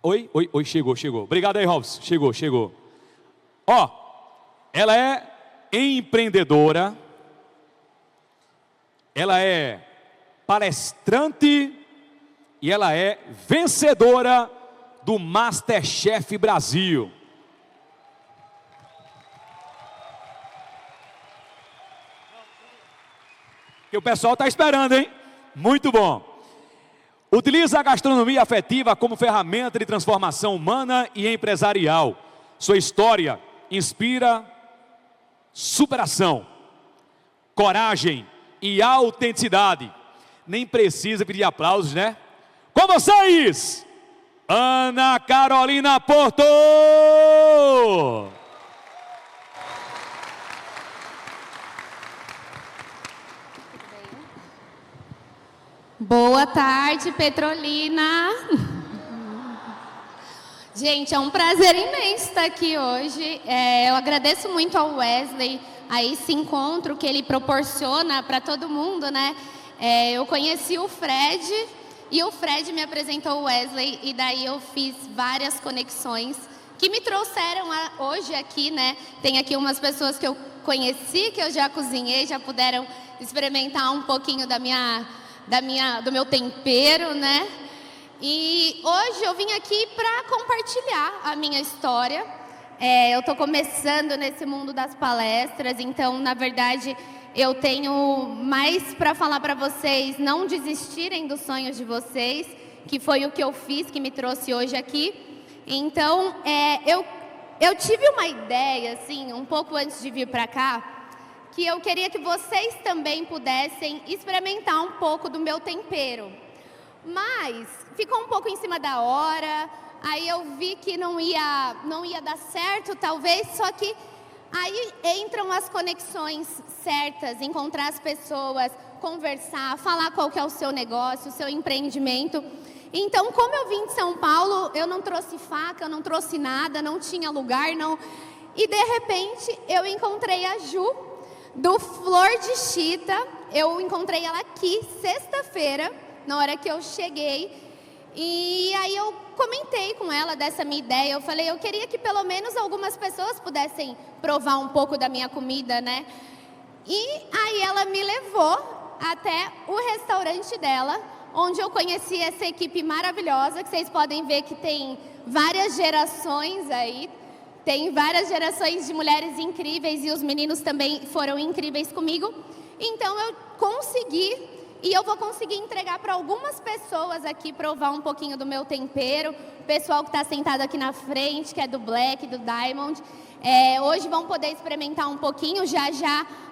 Oi, chegou. Obrigado aí, Robson. Chegou. Ó, ela é empreendedora, ela é palestrante e ela é vencedora do MasterChef Brasil. Que o pessoal está esperando, hein? Muito bom. Utiliza a gastronomia afetiva como ferramenta de transformação humana e empresarial. Sua história inspira superação, coragem e autenticidade. Nem precisa pedir aplausos, né? Com vocês, Ana Carolina Porto! Boa tarde, Petrolina. Gente, é um prazer imenso estar aqui hoje. Eu agradeço muito ao Wesley a esse encontro que ele proporciona para todo mundo, né? Eu conheci o Fred e o Fred me apresentou o Wesley e daí eu fiz várias conexões que me trouxeram hoje aqui, né? Tem aqui umas pessoas que eu conheci, que eu já cozinhei, já puderam experimentar um pouquinho do meu tempero, né? E hoje eu vim aqui para compartilhar a minha história. Eu estou começando nesse mundo das palestras, então, na verdade, eu tenho mais para falar para vocês não desistirem dos sonhos de vocês, que foi o que eu fiz, que me trouxe hoje aqui. Então, eu tive uma ideia, assim, um pouco antes de vir para cá, que eu queria que vocês também pudessem experimentar um pouco do meu tempero. Mas ficou um pouco em cima da hora, aí eu vi que não ia dar certo, talvez, só que aí entram as conexões certas, encontrar as pessoas, conversar, falar qual que é o seu negócio, o seu empreendimento. Então, como eu vim de São Paulo, eu não trouxe faca, eu não trouxe nada, não tinha lugar, não. E de repente eu encontrei a Ju, do Flor de Chita. Eu encontrei ela aqui sexta-feira, na hora que eu cheguei, e aí eu comentei com ela dessa minha ideia. Eu falei, eu queria que pelo menos algumas pessoas pudessem provar um pouco da minha comida, né? E aí ela me levou até o restaurante dela, onde eu conheci essa equipe maravilhosa, que vocês podem ver que tem várias gerações aí. Tem várias gerações de mulheres incríveis e os meninos também foram incríveis comigo. Então eu consegui e eu vou conseguir entregar para algumas pessoas aqui, provar um pouquinho do meu tempero. O pessoal que está sentado aqui na frente, que é do Black, do Diamond. Hoje vão poder experimentar um pouquinho, já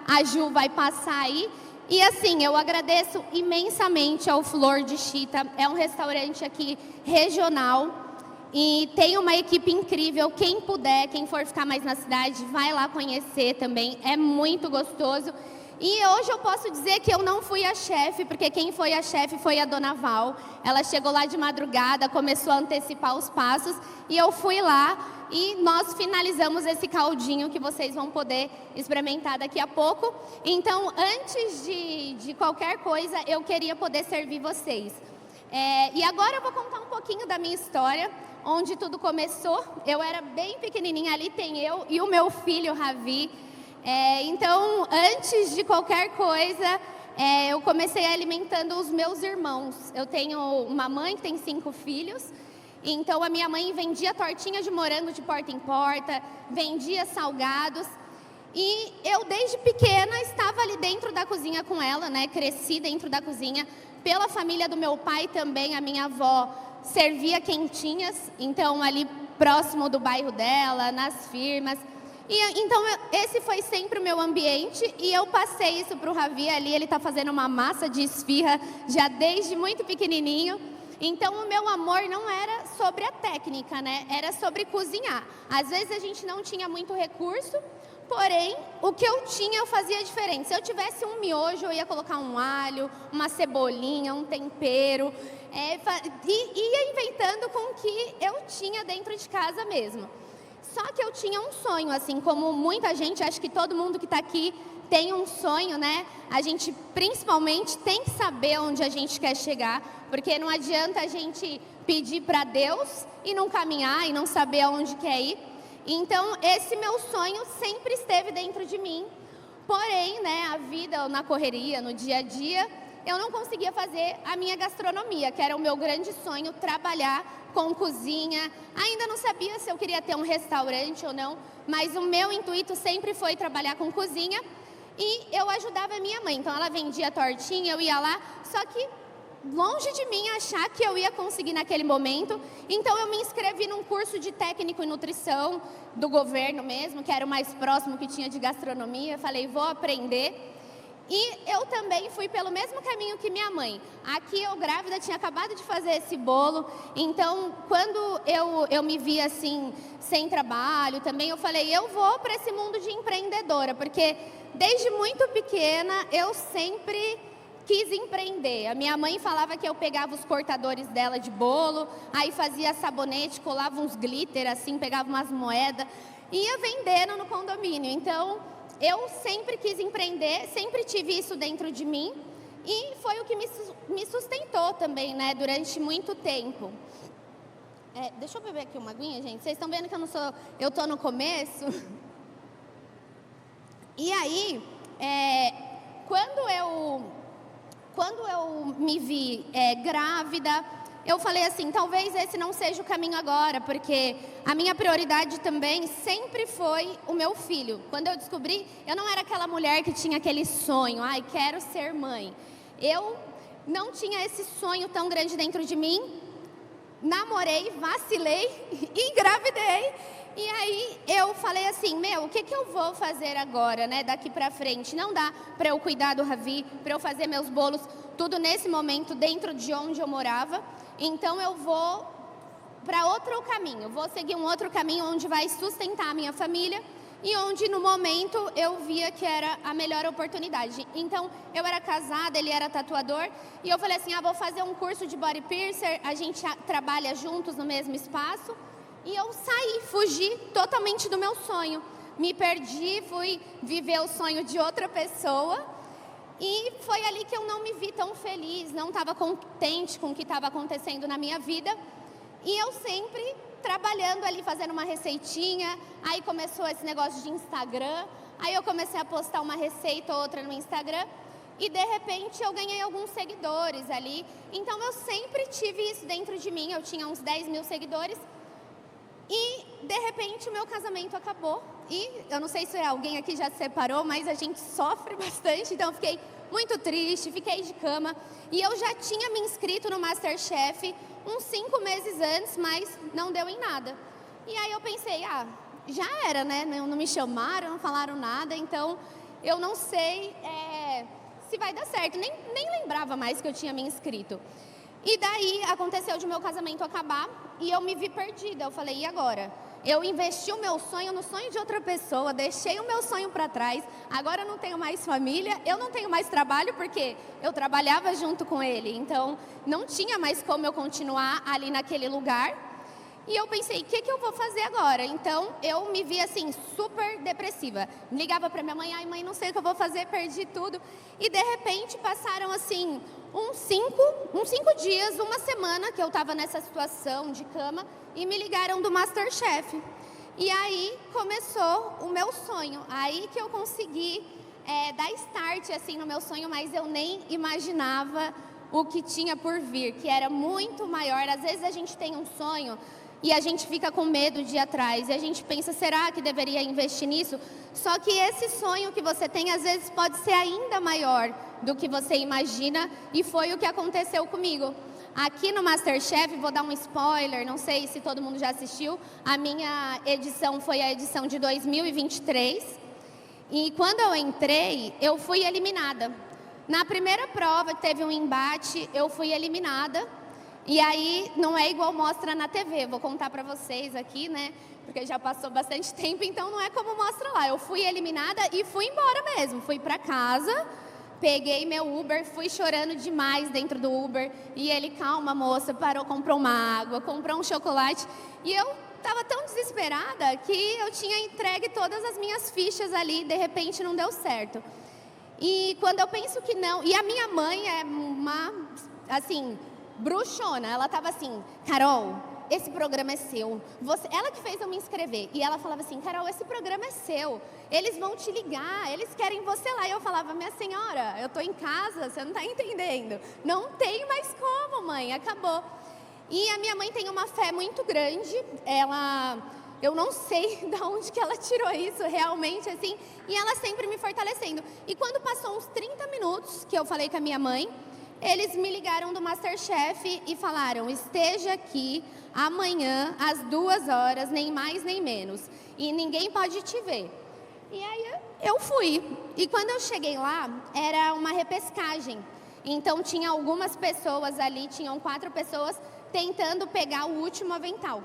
a Ju vai passar aí. E assim, eu agradeço imensamente ao Flor de Chita. É um restaurante aqui regional. E tem uma equipe incrível. Quem puder, quem for ficar mais na cidade, vai lá conhecer também. É muito gostoso. E hoje eu posso dizer que eu não fui a chefe, porque quem foi a chefe foi a Dona Val. Ela chegou lá de madrugada, começou a antecipar os passos e eu fui lá e nós finalizamos esse caldinho que vocês vão poder experimentar daqui a pouco. Então, antes de qualquer coisa, eu queria poder servir vocês. E agora eu vou contar um pouquinho da minha história, onde tudo começou. Eu era bem pequenininha, ali tem eu e o meu filho, Ravi. Então, antes de qualquer coisa, eu comecei alimentando os meus irmãos. Eu tenho uma mãe que tem 5 filhos, então a minha mãe vendia tortinha de morango de porta em porta, vendia salgados. E eu, desde pequena, estava ali dentro da cozinha com ela, né? Cresci dentro da cozinha. Pela família do meu pai também, a minha avó servia quentinhas, então ali próximo do bairro dela, nas firmas. Então esse foi sempre o meu ambiente e eu passei isso para o Ravi ali. Ele está fazendo uma massa de esfirra já desde muito pequenininho. Então o meu amor não era sobre a técnica, né? Era sobre cozinhar. Às vezes a gente não tinha muito recurso, porém o que eu tinha eu fazia diferente. Se eu tivesse um miojo, eu ia colocar um alho, uma cebolinha, um tempero. Ia inventando com o que eu tinha dentro de casa mesmo. Só que eu tinha um sonho, assim como muita gente, acho que todo mundo que está aqui tem um sonho, né? A gente principalmente tem que saber onde a gente quer chegar, porque não adianta a gente pedir para Deus e não caminhar e não saber aonde quer ir. Então, esse meu sonho sempre esteve dentro de mim. Porém, né, a vida na correria, no dia a dia, eu não conseguia fazer a minha gastronomia, que era o meu grande sonho, trabalhar com cozinha. Ainda não sabia se eu queria ter um restaurante ou não, mas o meu intuito sempre foi trabalhar com cozinha. E eu ajudava a minha mãe, então ela vendia tortinha, eu ia lá, só que longe de mim achar que eu ia conseguir naquele momento. Então eu me inscrevi num curso de técnico em nutrição do governo mesmo, que era o mais próximo que tinha de gastronomia. Falei, vou aprender. E eu também fui pelo mesmo caminho que minha mãe. Aqui eu grávida, tinha acabado de fazer esse bolo. Então, quando eu me vi assim, sem trabalho também, eu falei, eu vou para esse mundo de empreendedora. Porque desde muito pequena, eu sempre quis empreender. A minha mãe falava que eu pegava os cortadores dela de bolo, aí fazia sabonete, colava uns glitter assim, pegava umas moedas, ia vendendo no condomínio. Então, eu sempre quis empreender, sempre tive isso dentro de mim e foi o que me sustentou também, né, durante muito tempo. Deixa eu beber aqui uma aguinha, gente. Vocês estão vendo que eu tô no começo? E aí, quando eu me vi grávida, eu falei assim, talvez esse não seja o caminho agora, porque a minha prioridade também sempre foi o meu filho. Quando eu descobri, eu não era aquela mulher que tinha aquele sonho, ai, quero ser mãe. Eu não tinha esse sonho tão grande dentro de mim, namorei, vacilei, engravidei. E aí eu falei assim, o que eu vou fazer agora, né, daqui pra frente? Não dá pra eu cuidar do Ravi, pra eu fazer meus bolos, tudo nesse momento dentro de onde eu morava. Então eu vou para outro caminho, vou seguir um outro caminho onde vai sustentar a minha família e onde no momento eu via que era a melhor oportunidade. Então eu era casada, ele era tatuador e eu falei assim, vou fazer um curso de body piercer, a gente trabalha juntos no mesmo espaço. E eu fugi totalmente do meu sonho, me perdi, fui viver o sonho de outra pessoa. E foi ali que eu não me vi tão feliz, não estava contente com o que estava acontecendo na minha vida. E eu sempre trabalhando ali, fazendo uma receitinha. Aí começou esse negócio de Instagram. Aí eu comecei a postar uma receita ou outra no Instagram. E de repente eu ganhei alguns seguidores ali. Então eu sempre tive isso dentro de mim. Eu tinha uns 10 mil seguidores. E de repente o meu casamento acabou. E eu não sei se alguém aqui já se separou, mas a gente sofre bastante. Então eu fiquei muito triste, fiquei de cama. E eu já tinha me inscrito no MasterChef uns 5 meses antes, mas não deu em nada. E aí eu pensei, já era, né? Não me chamaram, não falaram nada. Então eu não sei se vai dar certo. Nem lembrava mais que eu tinha me inscrito. E daí aconteceu de meu casamento acabar e eu me vi perdida. Eu falei, e agora? Eu investi o meu sonho no sonho de outra pessoa, deixei o meu sonho para trás, agora eu não tenho mais família, eu não tenho mais trabalho porque eu trabalhava junto com ele, então não tinha mais como eu continuar ali naquele lugar. E eu pensei, o que eu vou fazer agora? Então eu me vi assim, super depressiva. Ligava para minha mãe, mãe, não sei o que eu vou fazer, perdi tudo. E de repente passaram assim, uns 5 dias, uma semana que eu estava nessa situação de cama e me ligaram do MasterChef. E aí começou o meu sonho, aí que eu consegui dar start assim, no meu sonho, mas eu nem imaginava o que tinha por vir, que era muito maior. Às vezes a gente tem um sonho e a gente fica com medo de ir atrás, e a gente pensa, será que deveria investir nisso? Só que esse sonho que você tem, às vezes, pode ser ainda maior do que você imagina, e foi o que aconteceu comigo. Aqui no MasterChef, vou dar um spoiler, não sei se todo mundo já assistiu, a minha edição foi a edição de 2023, e quando eu entrei, eu fui eliminada. Na primeira prova, teve um embate, eu fui eliminada. E aí, não é igual mostra na TV, vou contar pra vocês aqui, né? Porque já passou bastante tempo, então não é como mostra lá. Eu fui eliminada e fui embora mesmo. Fui pra casa, peguei meu Uber, fui chorando demais dentro do Uber. E ele, calma moça, parou, comprou uma água, comprou um chocolate. E eu tava tão desesperada que eu tinha entregue todas as minhas fichas ali, de repente não deu certo. E quando eu penso que não... E a minha mãe é uma, assim... bruxona. Ela tava assim, Carol, esse programa é seu. Ela que fez eu me inscrever. E ela falava assim, Carol, esse programa é seu. Eles vão te ligar, eles querem você lá. E eu falava, minha senhora, eu tô em casa, você não tá entendendo. Não tem mais como, mãe, acabou. E a minha mãe tem uma fé muito grande. Eu não sei de onde que ela tirou isso realmente, assim. E ela sempre me fortalecendo. E quando passou uns 30 minutos que eu falei com a minha mãe, eles me ligaram do MasterChef e falaram, esteja aqui amanhã às 2h, nem mais nem menos. E ninguém pode te ver. E aí eu fui. E quando eu cheguei lá, era uma repescagem. Então tinha algumas pessoas ali, tinham 4 pessoas tentando pegar o último avental.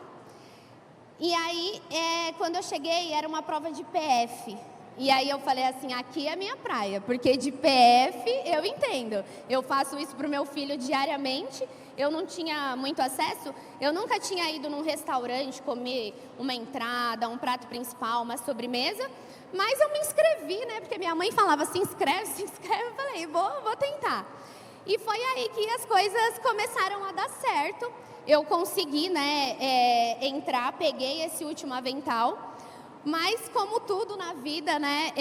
E aí, quando eu cheguei, era uma prova de PF. E aí eu falei assim, aqui é a minha praia, porque de PF eu entendo. Eu faço isso para o meu filho diariamente, eu não tinha muito acesso, eu nunca tinha ido num restaurante comer uma entrada, um prato principal, uma sobremesa, mas eu me inscrevi, né? Porque minha mãe falava, se inscreve, eu falei, vou tentar. E foi aí que as coisas começaram a dar certo. Eu consegui, né, entrar, peguei esse último avental. Mas como tudo na vida, né,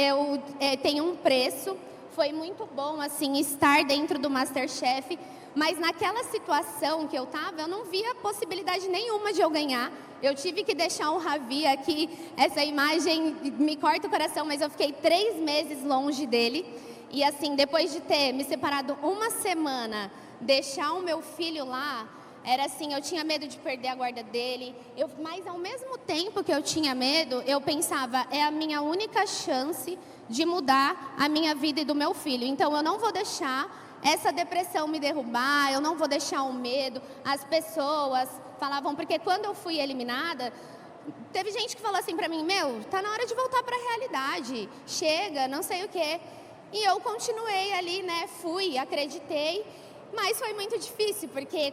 tem um preço. Foi muito bom, assim, estar dentro do MasterChef. Mas naquela situação que eu estava, eu não via possibilidade nenhuma de eu ganhar. Eu tive que deixar um Ravi aqui. Essa imagem me corta o coração, mas eu fiquei 3 meses longe dele. E assim, depois de ter me separado uma semana, deixar o meu filho lá, era assim, eu tinha medo de perder a guarda dele. Mas ao mesmo tempo que eu tinha medo, eu pensava, é a minha única chance de mudar a minha vida e do meu filho. Então eu não vou deixar essa depressão me derrubar, eu não vou deixar o medo. As pessoas falavam, porque quando eu fui eliminada, teve gente que falou assim pra mim, tá na hora de voltar pra realidade, chega, não sei o quê. E eu continuei ali, né, fui, acreditei, mas foi muito difícil, porque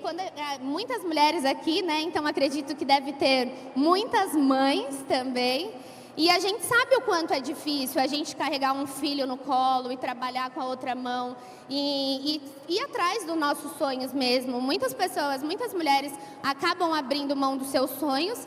muitas mulheres aqui, né, então acredito que deve ter muitas mães também, e a gente sabe o quanto é difícil a gente carregar um filho no colo e trabalhar com a outra mão e ir atrás dos nossos sonhos mesmo. Muitas pessoas, muitas mulheres acabam abrindo mão dos seus sonhos,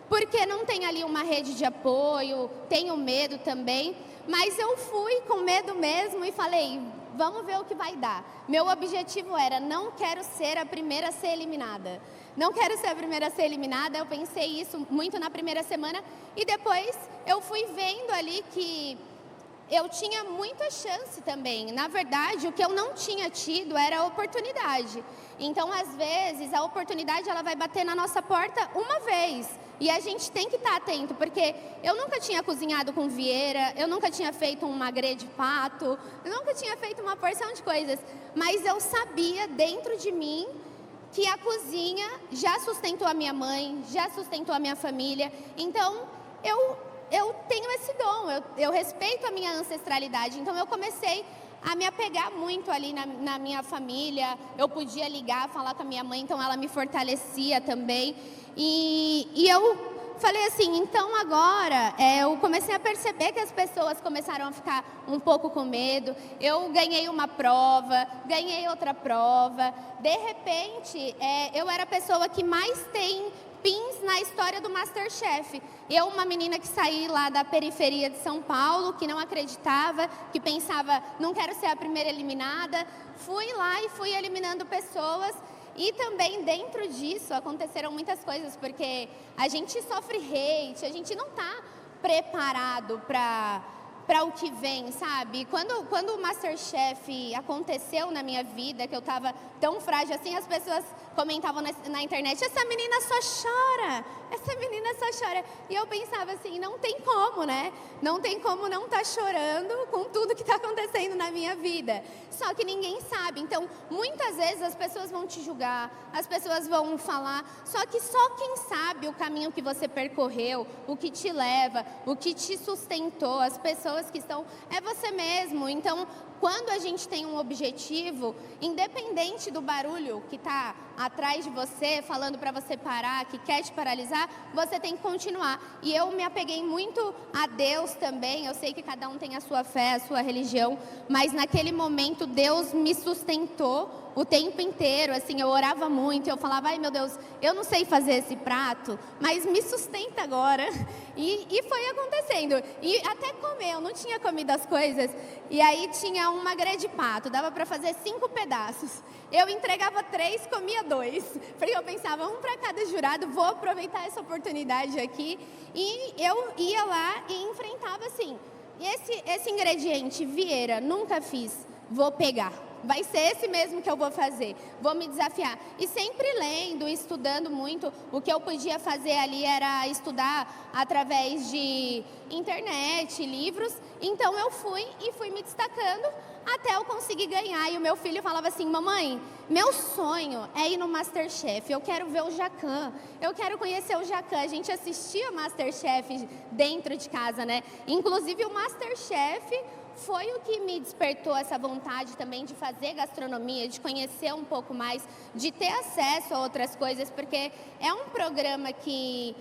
porque não tem ali uma rede de apoio, tem o medo também. Mas eu fui com medo mesmo e falei, vamos ver o que vai dar. Meu objetivo era, não quero ser a primeira a ser eliminada. Não quero ser a primeira a ser eliminada, eu pensei isso muito na primeira semana. E depois eu fui vendo ali que eu tinha muita chance também. Na verdade, o que eu não tinha tido era a oportunidade. Então, às vezes, a oportunidade ela vai bater na nossa porta uma vez. E a gente tem que estar atento, porque eu nunca tinha cozinhado com vieira, eu nunca tinha feito um magre de pato, eu nunca tinha feito uma porção de coisas. Mas eu sabia dentro de mim que a cozinha já sustentou a minha mãe, já sustentou a minha família. Então, eu tenho esse dom, eu respeito a minha ancestralidade. Então, eu comecei a me apegar muito ali na minha família. Eu podia ligar, falar com a minha mãe, então ela me fortalecia também. E eu falei assim, então agora eu comecei a perceber que as pessoas começaram a ficar um pouco com medo. Eu ganhei uma prova, ganhei outra prova. De repente, eu era a pessoa que mais tem pins na história do MasterChef. Eu, uma menina que saí lá da periferia de São Paulo, que não acreditava, que pensava, não quero ser a primeira eliminada, fui lá e fui eliminando pessoas. E também dentro disso aconteceram muitas coisas, porque a gente sofre hate, a gente não está preparado para o que vem, sabe? Quando o MasterChef aconteceu na minha vida, que eu estava tão frágil assim, as pessoas comentavam na internet, essa menina só chora, essa menina só chora. E eu pensava assim, não tem como, né? Não tem como não estar chorando com tudo que está acontecendo na minha vida. Só que ninguém sabe. Então, muitas vezes as pessoas vão te julgar, as pessoas vão falar, só que só quem sabe o caminho que você percorreu, o que te leva, o que te sustentou, as pessoas que estão, é você mesmo. Então, quando a gente tem um objetivo, independente do barulho que está atrás de você, falando para você parar, que quer te paralisar, você tem que continuar. E eu me apeguei muito a Deus também. Eu sei que cada um tem a sua fé, a sua religião, mas naquele momento Deus me sustentou o tempo inteiro, assim, eu orava muito, eu falava, ai meu Deus, eu não sei fazer esse prato, mas me sustenta agora. E foi acontecendo. E até comer, eu não tinha comido as coisas, e aí tinha um magre de pato, dava para fazer 5 pedaços. Eu entregava 3, comia 2, porque eu pensava, um para cada jurado, vou aproveitar essa oportunidade aqui. E eu ia lá e enfrentava assim, esse ingrediente, Vieira, nunca fiz, vou pegar. Vai ser esse mesmo que eu vou fazer, vou me desafiar. E sempre lendo, estudando muito, o que eu podia fazer ali era estudar através de internet, livros. Então eu fui me destacando até eu conseguir ganhar. E o meu filho falava assim, mamãe, meu sonho é ir no Masterchef, eu quero ver o Jacan, eu quero conhecer o Jacan. A gente assistia Masterchef dentro de casa, né? Inclusive o Masterchef foi o que me despertou essa vontade também de fazer gastronomia, de conhecer um pouco mais, de ter acesso a outras coisas, porque é um programa que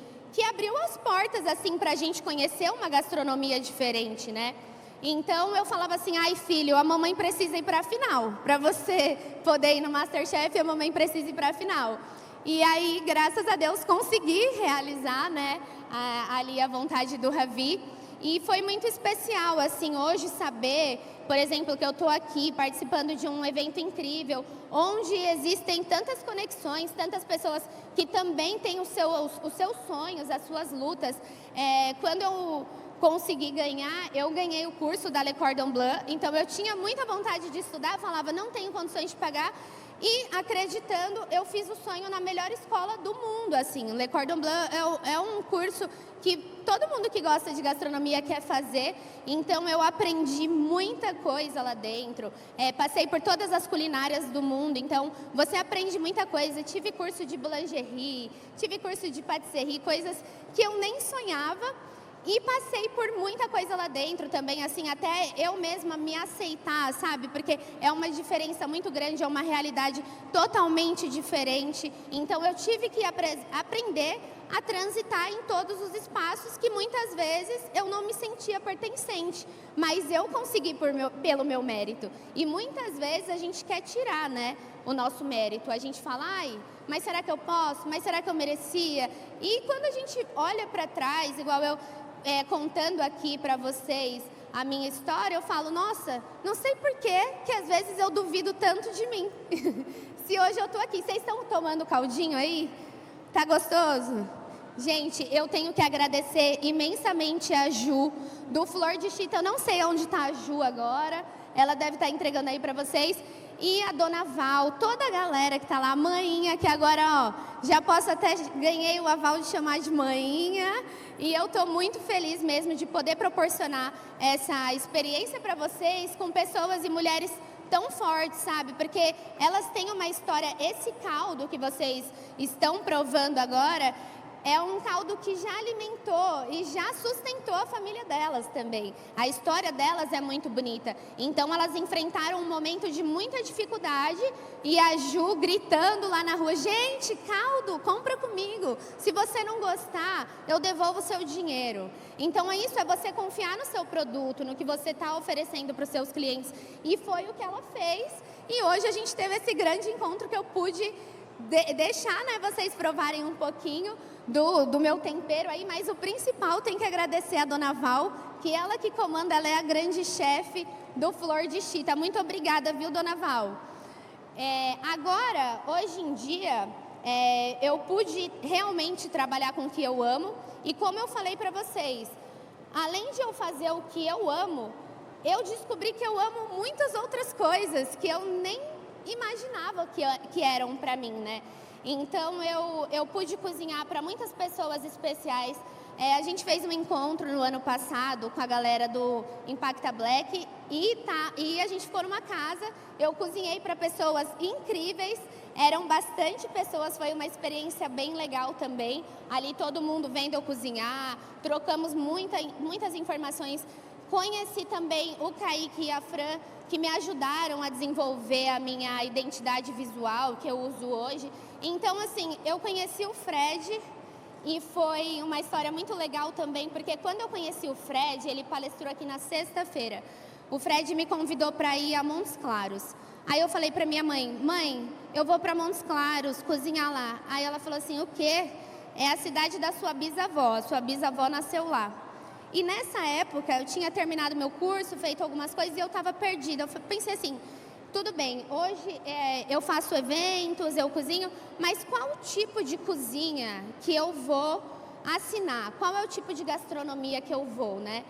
abriu as portas assim para a gente conhecer uma gastronomia diferente, né? Então eu falava assim, ai filho, a mamãe precisa ir para a final, para você poder ir no Masterchef, a mamãe precisa ir para a final. E aí, graças a Deus, consegui realizar, né, ali a vontade do Ravi. E foi muito especial, assim, hoje saber, por exemplo, que eu estou aqui participando de um evento incrível, onde existem tantas conexões, tantas pessoas que também têm os seus sonhos, as suas lutas. Quando eu consegui ganhar, eu ganhei o curso da Le Cordon Bleu, então eu tinha muita vontade de estudar, falava, não tenho condições de pagar. E acreditando, eu fiz o sonho na melhor escola do mundo, assim. O Le Cordon Bleu é um curso que todo mundo que gosta de gastronomia quer fazer. Então eu aprendi muita coisa lá dentro. Passei por todas as culinárias do mundo. Então você aprende muita coisa. Tive curso de boulangerie, tive curso de patisserie, coisas que eu nem sonhava. E passei por muita coisa lá dentro também, assim, até eu mesma me aceitar, sabe? Porque é uma diferença muito grande, é uma realidade totalmente diferente. Então, eu tive que aprender a transitar em todos os espaços que muitas vezes eu não me sentia pertencente. Mas eu consegui pelo meu mérito. E muitas vezes a gente quer tirar, né, o nosso mérito. A gente fala, ai, mas será que eu posso? Mas será que eu merecia? E quando a gente olha para trás, igual eu... contando aqui para vocês a minha história, eu falo, nossa, não sei por que às vezes eu duvido tanto de mim. Se hoje eu tô aqui, vocês estão tomando caldinho aí? Tá gostoso? Gente, eu tenho que agradecer imensamente a Ju, do Flor de Chita. Eu não sei onde está a Ju agora, ela deve estar entregando aí para vocês. E a Dona Val, toda a galera que está lá, a Mainha, que agora, ó, já posso até, ganhei o aval de chamar de Mainha. E eu estou muito feliz mesmo de poder proporcionar essa experiência para vocês com pessoas e mulheres tão fortes, sabe? Porque elas têm uma história, esse caldo que vocês estão provando agora, é um caldo que já alimentou e já sustentou a família delas também. A história delas é muito bonita. Então, elas enfrentaram um momento de muita dificuldade e a Ju gritando lá na rua, gente, caldo, compra comigo. Se você não gostar, eu devolvo o seu dinheiro. Então, isso é você confiar no seu produto, no que você está oferecendo para os seus clientes. E foi o que ela fez. E hoje a gente teve esse grande encontro que eu pude deixar, né, vocês provarem um pouquinho do meu tempero aí, mas o principal tem que agradecer a Dona Val, que ela que comanda, ela é a grande chefe do Flor de Chita. Muito obrigada, viu, Dona Val? Agora, hoje em dia, eu pude realmente trabalhar com o que eu amo e como eu falei para vocês, além de eu fazer o que eu amo, eu descobri que eu amo muitas outras coisas que eu nem imaginava que eram para mim, né? Então, eu pude cozinhar para muitas pessoas especiais. A gente fez um encontro no ano passado com a galera do Impacta Black e a gente ficou numa casa. Eu cozinhei para pessoas incríveis, eram bastante pessoas, foi uma experiência bem legal também. Ali todo mundo vendo eu cozinhar, trocamos muitas informações. Conheci também o Kaique e a Fran, que me ajudaram a desenvolver a minha identidade visual, que eu uso hoje. Então, assim, eu conheci o Fred e foi uma história muito legal também, porque quando eu conheci o Fred, ele palestrou aqui na sexta-feira. o Fred me convidou para ir a Montes Claros. Aí eu falei para minha mãe, mãe, eu vou para Montes Claros cozinhar lá. Aí ela falou assim, o quê? É a cidade da sua bisavó nasceu lá. E nessa época eu tinha terminado meu curso, feito algumas coisas e eu estava perdida. Eu pensei assim, tudo bem, hoje eu faço eventos, eu cozinho, mas qual tipo de cozinha que eu vou assinar? Qual é o tipo de gastronomia que eu vou, né?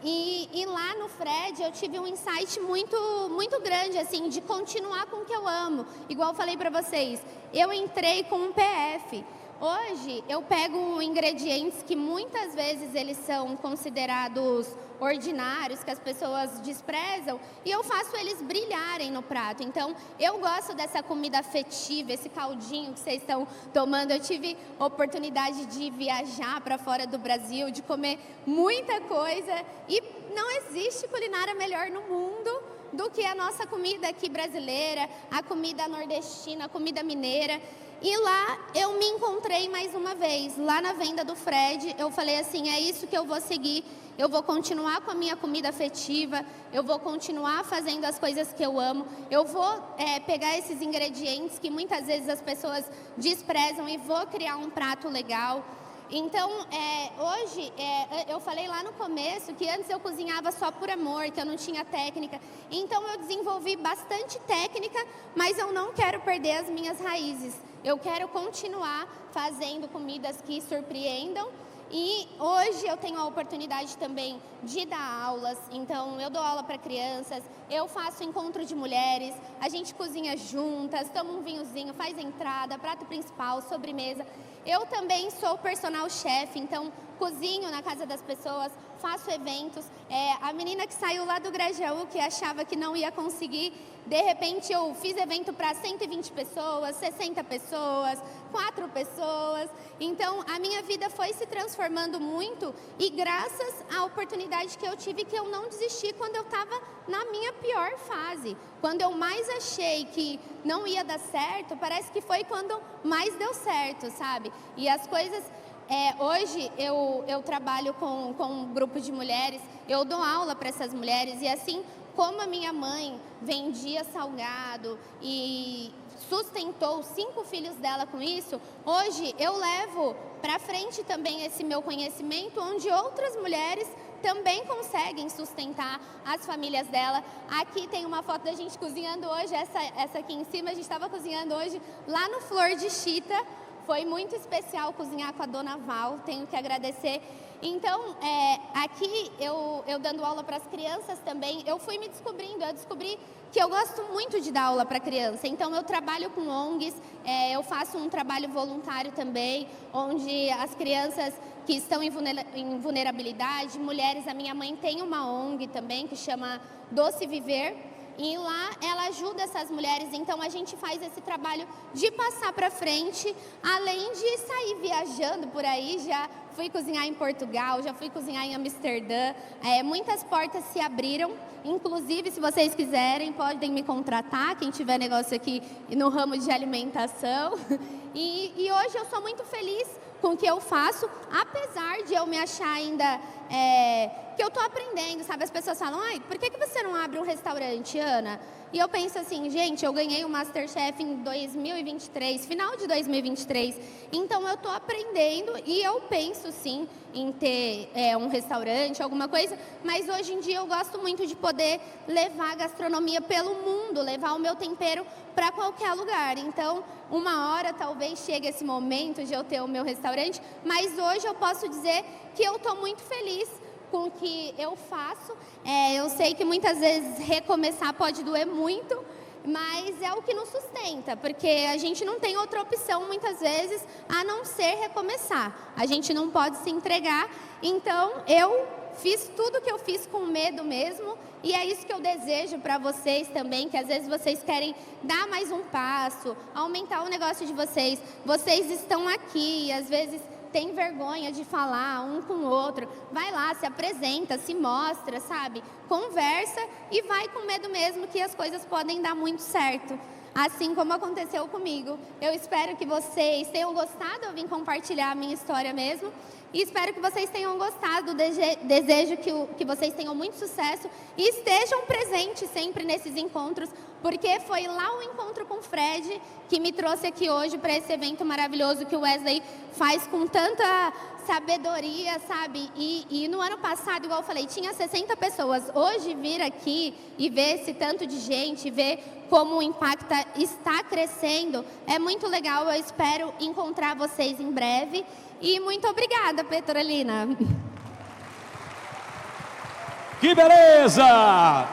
E lá no Fred eu tive um insight muito grande, assim, de continuar com o que eu amo. Igual eu falei para vocês, eu entrei com um PF. Hoje eu pego ingredientes que muitas vezes eles são considerados ordinários, que as pessoas desprezam, e eu faço eles brilharem no prato. Então, eu gosto dessa comida afetiva, esse caldinho que vocês estão tomando. Eu tive oportunidade de viajar para fora do Brasil, de comer muita coisa, e não existe culinária melhor no mundo do que a nossa comida aqui brasileira, a comida nordestina, a comida mineira. E lá eu me encontrei mais uma vez, lá na venda do Fred, eu falei assim, é isso que eu vou seguir, eu vou continuar com a minha comida afetiva, eu vou continuar fazendo as coisas que eu amo, eu vou pegar esses ingredientes que muitas vezes as pessoas desprezam e vou criar um prato legal. Então, hoje, eu falei lá no começo que antes eu cozinhava só por amor, que eu não tinha técnica. Então, eu desenvolvi bastante técnica, mas eu não quero perder as minhas raízes. Eu quero continuar fazendo comidas que surpreendam. E hoje eu tenho a oportunidade também de dar aulas, então eu dou aula para crianças, eu faço encontro de mulheres, a gente cozinha juntas, toma um vinhozinho, faz entrada, prato principal, sobremesa. Eu também sou personal chef, então cozinho na casa das pessoas, faço eventos. A menina que saiu lá do Grajaú, que achava que não ia conseguir, de repente eu fiz evento para 120 pessoas, 60 pessoas, 4 pessoas. Então a minha vida foi se transformando muito e graças à oportunidade que eu tive, que eu não desisti quando eu estava na minha pior fase. Quando eu mais achei que não ia dar certo, parece que foi quando mais deu certo, sabe? E as coisas... hoje eu trabalho com um grupo de mulheres, eu dou aula para essas mulheres e assim como a minha mãe vendia salgado e sustentou 5 filhos dela com isso, hoje eu levo para frente também esse meu conhecimento, onde outras mulheres também conseguem sustentar as famílias dela. Aqui tem uma foto da gente cozinhando hoje, essa aqui em cima, a gente estava cozinhando hoje lá no Flor de Chita. Foi muito especial cozinhar com a Dona Val, tenho que agradecer. Então, aqui eu dando aula para as crianças também, eu fui me descobrindo, eu descobri que eu gosto muito de dar aula para criança. Então, eu trabalho com ONGs, eu faço um trabalho voluntário também, onde as crianças que estão em vulnerabilidade, mulheres, a minha mãe tem uma ONG também que chama Doce Viver. E lá ela ajuda essas mulheres, então a gente faz esse trabalho de passar para frente, além de sair viajando por aí. Já fui cozinhar em Portugal, já fui cozinhar em Amsterdã, muitas portas se abriram, inclusive se vocês quiserem podem me contratar, quem tiver negócio aqui no ramo de alimentação. E hoje eu sou muito feliz com o que eu faço, apesar de eu me achar ainda que eu estou aprendendo, sabe? As pessoas falam, ai, por que você não abre um restaurante, Ana? E eu penso assim, gente, eu ganhei o Masterchef em 2023, final de 2023, então eu estou aprendendo e eu penso sim em ter um restaurante, alguma coisa, mas hoje em dia eu gosto muito de poder levar a gastronomia pelo mundo, levar o meu tempero para qualquer lugar. Então, uma hora talvez chegue esse momento de eu ter o meu restaurante, mas hoje eu posso dizer que eu estou muito feliz com o que eu faço. Eu sei que muitas vezes recomeçar pode doer muito, mas é o que nos sustenta, porque a gente não tem outra opção muitas vezes a não ser recomeçar. A gente não pode se entregar, então eu fiz tudo que eu fiz com medo mesmo, e é isso que eu desejo para vocês também, que às vezes vocês querem dar mais um passo, aumentar o negócio de vocês. Vocês estão aqui e às vezes tem vergonha de falar um com o outro. Vai lá, se apresenta, se mostra, sabe? Conversa e vai com medo mesmo que as coisas podem dar muito certo. Assim como aconteceu comigo. Eu espero que vocês tenham gostado, eu vim compartilhar a minha história mesmo. E espero que vocês tenham gostado. Desejo que vocês tenham muito sucesso e estejam presentes sempre nesses encontros, porque foi lá o encontro com o Fred que me trouxe aqui hoje para esse evento maravilhoso que o Wesley faz com tanta sabedoria, sabe? E no ano passado, igual eu falei, tinha 60 pessoas. Hoje, vir aqui e ver esse tanto de gente, ver como o Impacta está crescendo, é muito legal. Eu espero encontrar vocês em breve. E muito obrigada, Petrolina. Que beleza!